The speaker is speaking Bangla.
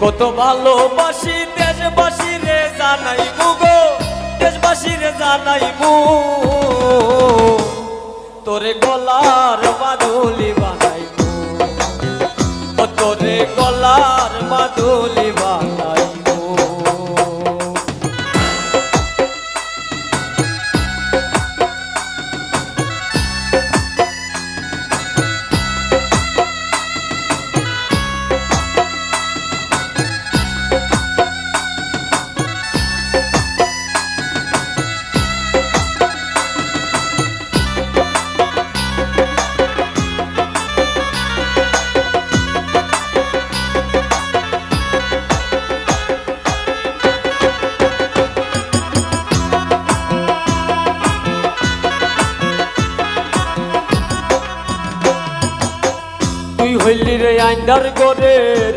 কত ভালোবাসি দেশবাসী রে জানাই গো, দেশবাসী রে জানাই তোরে গলার মাদুলি বানাই তোরে গলার মাদুলি বানাই। তুই হইলি রে আইন্দার গোরের